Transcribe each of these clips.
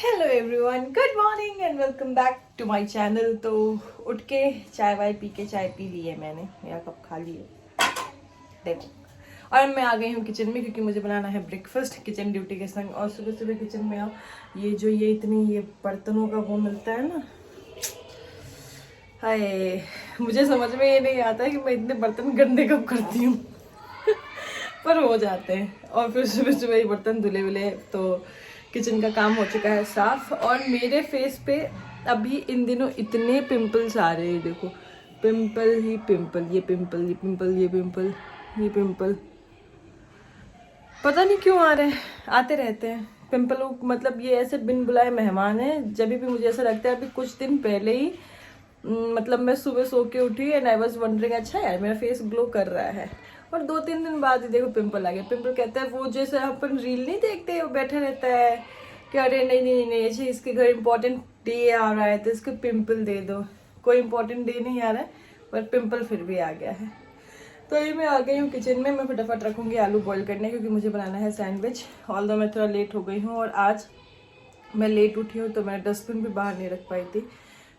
Hello everyone, good morning and welcome back to my channel. तो उठ के चाय वाय पी के चाय पी ली है मैंने, मेरा कप खाली है देखो। और मैं आ गई हूँ किचन में क्योंकि मुझे बनाना है ब्रेकफास्ट किचन ड्यूटी के संग। और सुबह सुबह किचन में आओ, ये इतनी ये बर्तनों का वो मिलता है ना, हाय मुझे समझ में ये नहीं आता है कि मैं इतने बर्तन गंदे कब करती हूँ पर हो जाते हैं। और फिर सुबह सुबह ये बर्तन धुले विले तो किचन का काम हो चुका है साफ। और मेरे फेस पे अभी इन दिनों इतने पिंपल्स आ रहे हैं, देखो पिंपल ही पिंपल, ये पिंपल, ये पिंपल, ये पिंपल, ये पिंपल, पता नहीं क्यों आ रहे हैं, आते रहते हैं पिंपल। मतलब ये ऐसे बिन बुलाए मेहमान है। जब भी मुझे ऐसा लगता है, अभी कुछ दिन पहले ही मतलब मैं सुबह सो के उठी एंड आई वाज वंडरिंग अच्छा यार मेरा फेस ग्लो कर रहा है, और 2-3 दिन बाद ही देखो पिंपल आ गया। पिंपल कहते हैं वो जैसे अपन रील नहीं देखते, वो बैठा रहता है कि अरे नहीं नहीं नहीं अच्छा इसके घर इंपॉर्टेंट डे आ रहा है तो इसको पिंपल दे दो। कोई इंपॉर्टेंट डे नहीं आ रहा है पर पिंपल फिर भी आ गया है। तो ये मैं आ गई हूँ किचन में। मैं फटाफट रखूँगी आलू बॉईल करने क्योंकि मुझे बनाना है सैंडविच। ऑल्दो मैं थोड़ा लेट हो गई हूँ और आज मैं लेट उठी हूँ तो मैं डस्टबिन भी बाहर नहीं रख पाई थी।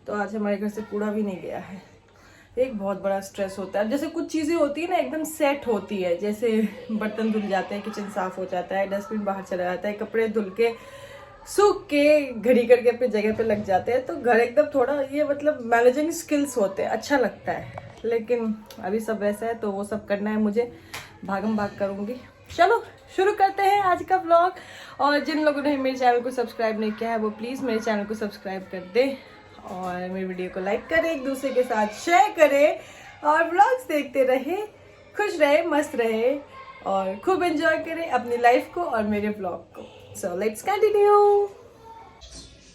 तो आज हमारे घर से कूड़ा भी नहीं गया है। एक बहुत बड़ा स्ट्रेस होता है। जैसे कुछ चीज़ें होती है ना एकदम सेट होती है, जैसे बर्तन धुल जाते हैं, किचन साफ हो जाता है, डस्टबिन बाहर चला जाता है, कपड़े धुल के सूख के घड़ी करके अपनी जगह पे लग जाते हैं, तो घर एकदम थोड़ा ये मतलब मैनेजिंग स्किल्स होते हैं, अच्छा लगता है। लेकिन अभी सब वैसा है तो वो सब करना है मुझे, भागम भाग करूँगी। चलो शुरू करते हैं आज का व्लॉग। और जिन लोगों ने मेरे चैनल को सब्सक्राइब नहीं किया है वो प्लीज़ मेरे चैनल को सब्सक्राइब कर दे और मेरी वीडियो को लाइक करें, एक दूसरे के साथ शेयर करें और व्लॉग्स देखते रहे, खुश रहे, मस्त रहे और खूब एंजॉय करें अपनी लाइफ को और मेरे व्लॉग को। So let's continue.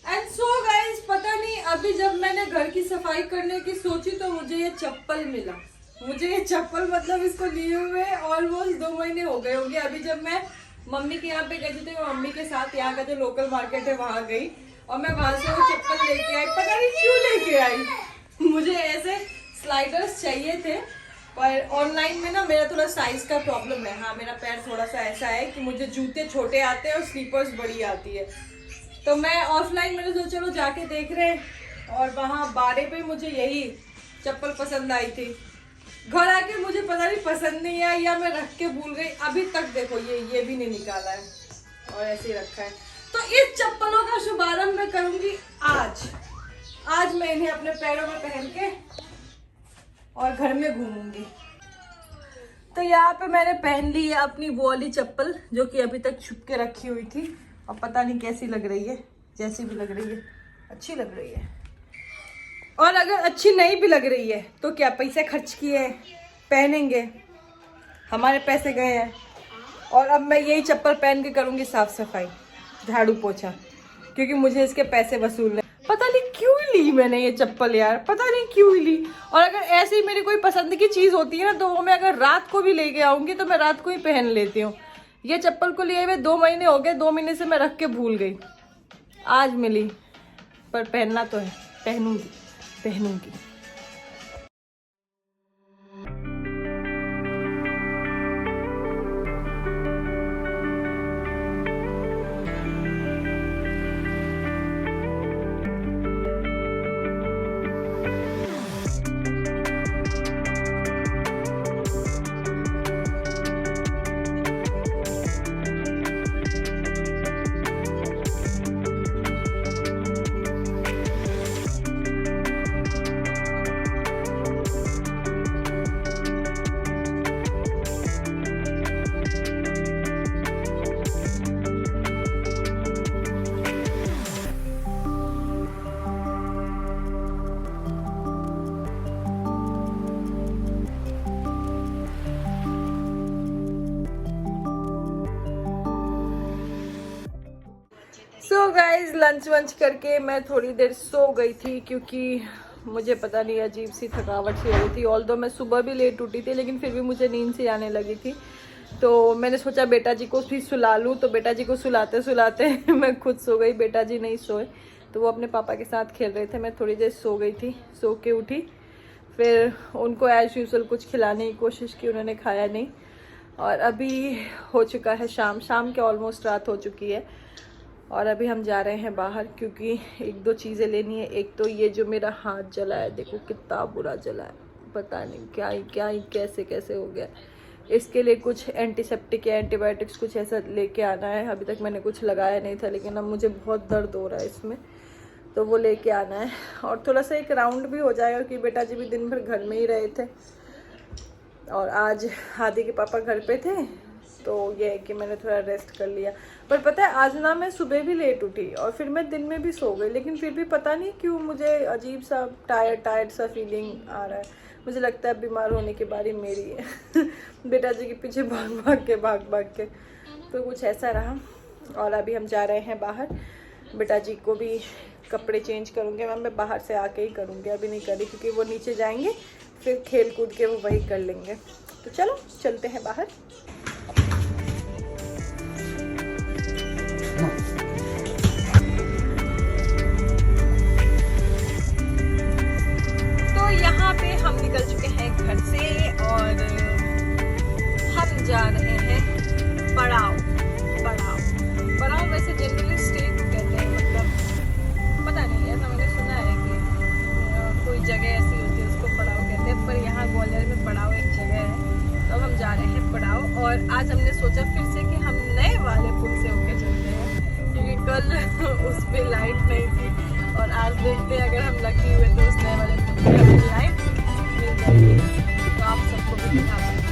And so guys, पता नहीं अभी जब मैंने घर की सफाई करने की सोची तो मुझे ये चप्पल मिला। मुझे ये चप्पल मतलब इसको लिए हुए ऑलमोस्ट 2 महीने हो गए होंगे। अभी जब मैं मम्मी के यहाँ पे गई थी तो मम्मी के साथ यहाँ का जो लोकल मार्केट है वहाँ गई और मैं वहां से वो चप्पल लेके आई। पता नहीं क्यों लेके आई, मुझे ऐसे स्लाइडर्स चाहिए थे पर ऑनलाइन में ना मेरा थोड़ा साइज का प्रॉब्लम है। हाँ मेरा पैर थोड़ा सा ऐसा है कि मुझे जूते छोटे आते हैं और स्लीपर्स बड़ी आती है। तो मैं ऑफलाइन मैंने सोचा चलो जाके देख रहे हैं और वहाँ बारे पे मुझे यही चप्पल पसंद आई थी। घर आके मुझे पता नहीं पसंद नहीं आई या मैं रख के भूल गई। अभी तक देखो ये भी नहीं निकाला है और ऐसे ही रखा है। तो इस चप्पलों का शुभारंभ मैं करूंगी आज मैं इन्हें अपने पैरों में पहन के और घर में घूमूंगी। तो यहाँ पे मैंने पहन ली है अपनी वो वाली चप्पल जो कि अभी तक छुप के रखी हुई थी और पता नहीं कैसी लग रही है। जैसी भी लग रही है अच्छी लग रही है, और अगर अच्छी नहीं भी लग रही है तो क्या, पैसे खर्च किए पहनेंगे, हमारे पैसे गए हैं। और अब मैं यही चप्पल पहन के करूंगी साफ सफाई, झाड़ू पोछा, क्योंकि मुझे इसके पैसे वसूलने। पता नहीं क्यों ली मैंने ये चप्पल यार, पता नहीं क्यों ली। और अगर ऐसे ही मेरी कोई पसंद की चीज़ होती है ना तो वो मैं अगर रात को भी लेके आऊंगी तो मैं रात को ही पहन लेती हूँ। ये चप्पल को लिए हुए 2 महीने हो गए, 2 महीने से मैं रख के भूल गई, आज मिली पर पहनना तो है, पहनूंगी। सो गाइज लंच वंच करके मैं थोड़ी देर सो गई थी क्योंकि मुझे पता नहीं अजीब सी थकावट सी हो रही थी। ऑल्दो मैं सुबह भी लेट उठी थी लेकिन फिर भी मुझे नींद सी आने लगी थी। तो मैंने सोचा बेटा जी को भी सुला लूँ, तो बेटा जी को सुलाते सुलाते मैं खुद सो गई। बेटा जी नहीं सोए तो वो अपने पापा के साथ खेल रहे थे। मैं थोड़ी देर सो गई थी, सो के उठी, फिर उनको एज यूजुअल कुछ खिलाने की कोशिश की, उन्होंने खाया नहीं। और अभी हो चुका है शाम के ऑलमोस्ट रात हो चुकी है और अभी हम जा रहे हैं बाहर क्योंकि एक दो चीज़ें लेनी है। एक तो ये जो मेरा हाथ जला है, देखो कितना बुरा जला है, पता नहीं क्या ही कैसे कैसे हो गया। इसके लिए कुछ एंटीसेप्टिक या एंटीबायोटिक्स कुछ ऐसा लेके आना है। अभी तक मैंने कुछ लगाया नहीं था, लेकिन अब मुझे बहुत दर्द हो रहा है इसमें, तो वो लेके आना है। और थोड़ा सा एक राउंड भी हो जाएगा क्योंकि बेटा जी भी दिन भर घर में ही रहे थे और आज आदि के पापा घर पे थे, तो ये है कि मैंने थोड़ा रेस्ट कर लिया। पर पता है आज ना मैं सुबह भी लेट उठी और फिर मैं दिन में भी सो गई, लेकिन फिर भी पता नहीं क्यों मुझे अजीब सा टायर्ड सा फीलिंग आ रहा है। मुझे लगता है बीमार होने की बारी मेरी है बेटा जी के पीछे भाग भाग के तो कुछ ऐसा रहा। और अभी हम जा रहे हैं बाहर, बेटा जी को भी कपड़े चेंज करूँगी। मैं बाहर से आके ही करूँगी, अभी नहीं करी क्योंकि वो नीचे जाएंगे फिर खेल कूद के वो वही कर लेंगे। तो चलो चलते हैं बाहर। तो यहाँ पे हम निकल चुके हैं घर से और हम जा रहे हैं पड़ाव। वैसे जनरली स्टेट कहते हैं, मतलब पता नहीं, ऐसा मैंने सुना है कि कोई जगह ऐसी होती है उसको पड़ाव कहते हैं, पर यहाँ ग्वालियर में पड़ाव एक जगह है। तो अब हम जा रहे हैं पड़ाव और आज हमने सोचा फिर से कि हम नए वाले पुल से होके चलते हैं क्योंकि कल उस पर लाइट नहीं थी और आज देखते हैं अगर हम लकी हुए तो उस नए वाले पुल पे हमें लाइट मिल जाएगी, तो आप सबको भी दिखा सकते हैं।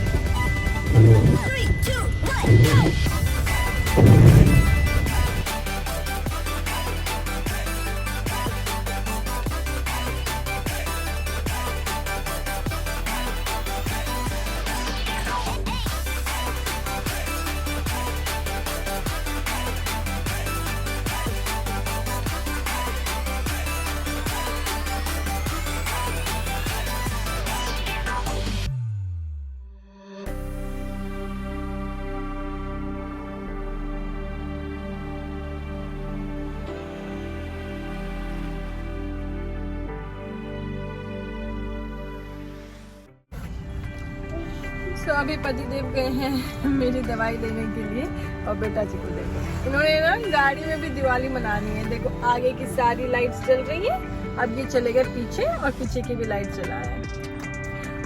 तो अभी पतिदेव गए हैं मेरी दवाई लेने के लिए और बेटा जी को देखो इन्होंने ना गाड़ी में भी दिवाली मनानी है। देखो आगे की सारी लाइट्स जल रही है, अब ये चले गए पीछे और पीछे की भी लाइट जलाया।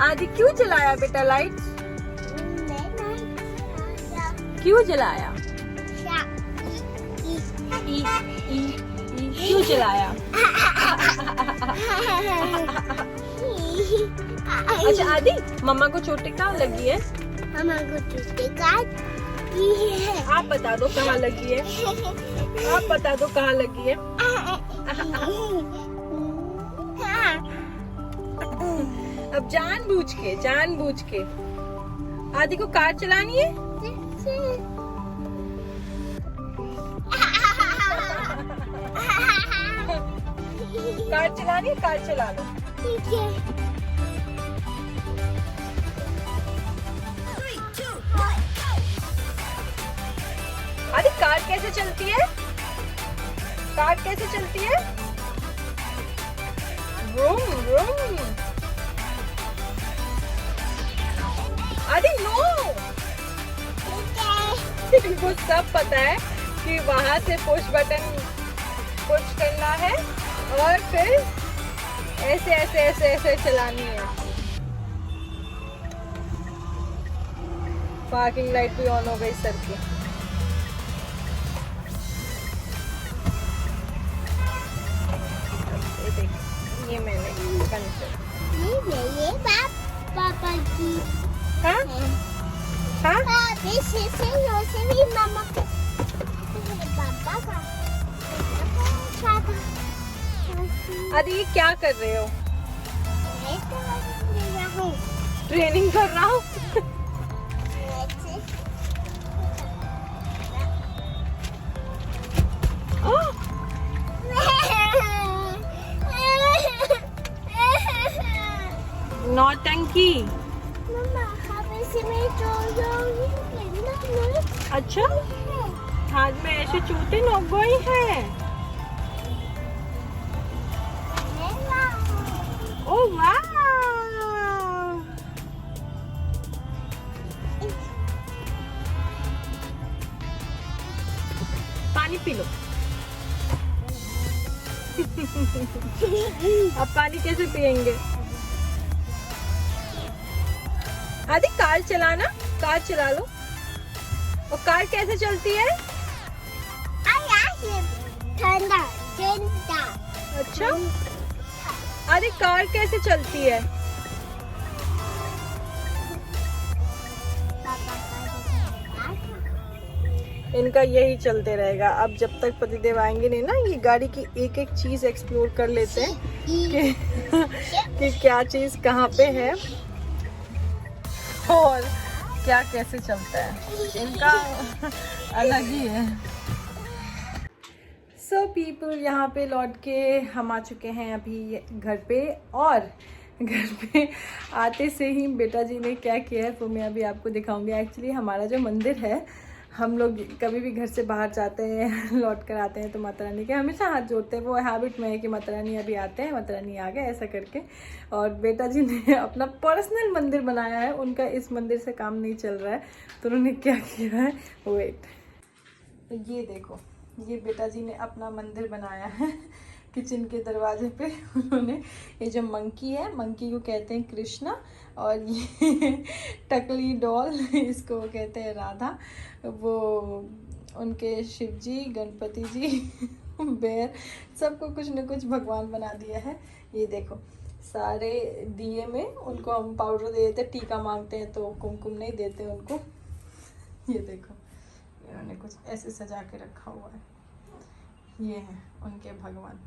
आदि क्यों जलाया बेटा लाइट? क्यों जलाया? क्यों जलाया? अच्छा आदि, मम्मा को चोटें कहाँ लगी है? मम्मा को चोटें लगी है। आप बता दो कहाँ लगी है? आप बता दो कहाँ लगी है? अब जानबूझ के आदि को कार चलानी है। कार चला लो। ठीक है। अरे कार कैसे चलती है? रूम अरे नो, इनको सब पता है कि वहां से पुश करना है और फिर ऐसे चलानी है। पार्किंग लाइट भी ऑन हो गई सर की। ये मैंने बंद कर। ये पापा की। हाँ? से भी मामा का। पापा का। अरे ये क्या कर रहे हो? ट्रेनिंग कर रहा हूँ। नौटंकी। अच्छा, हाथ में ऐसे चोटें लग गई है। ओह वाह, पानी पी लो। अब पानी कैसे पियेंगे? आदि कार चलाना, कार चला लो। और कार कैसे चलती है? ठंडा ठंडा। अच्छा, आदि कार कैसे चलती है? इनका यही चलते रहेगा। अब जब तक पतिदेव आएंगे नहीं ना, ये गाड़ी की एक एक चीज एक्सप्लोर कर लेते हैं कि क्या चीज कहाँ पे है और क्या कैसे चलता है। इनका अलग ही है। सो पीपल, यहाँ पे लौट के हम आ चुके हैं अभी घर पे। और घर पे आते से ही बेटा जी ने क्या किया है वो मैं अभी आपको दिखाऊंगी। एक्चुअली हमारा जो मंदिर है, हम लोग कभी भी घर से बाहर जाते हैं, लौट कर आते हैं तो माता रानी के हमेशा हाथ जोड़ते हैं। वो हैबिट में है कि माता रानी अभी आते हैं, माता रानी आ गए, ऐसा करके। और बेटा जी ने अपना पर्सनल मंदिर बनाया है। उनका इस मंदिर से काम नहीं चल रहा है, तो उन्होंने क्या किया है, वेट, तो ये देखो, ये बेटा जी ने अपना मंदिर बनाया है। किचन के दरवाजे पे उन्होंने ये जो मंकी है, मंकी को कहते हैं कृष्णा, और ये टकली डॉल, इसको वो कहते हैं राधा। वो उनके शिव जी, गणपति जी, बेर, सबको कुछ न कुछ भगवान बना दिया है। ये देखो, सारे दिए में उनको हम पाउडर दे देते, टीका मांगते हैं तो कुमकुम नहीं देते उनको। ये देखो, इन्होंने कुछ ऐसे सजा के रखा हुआ है। ये हैं उनके भगवान।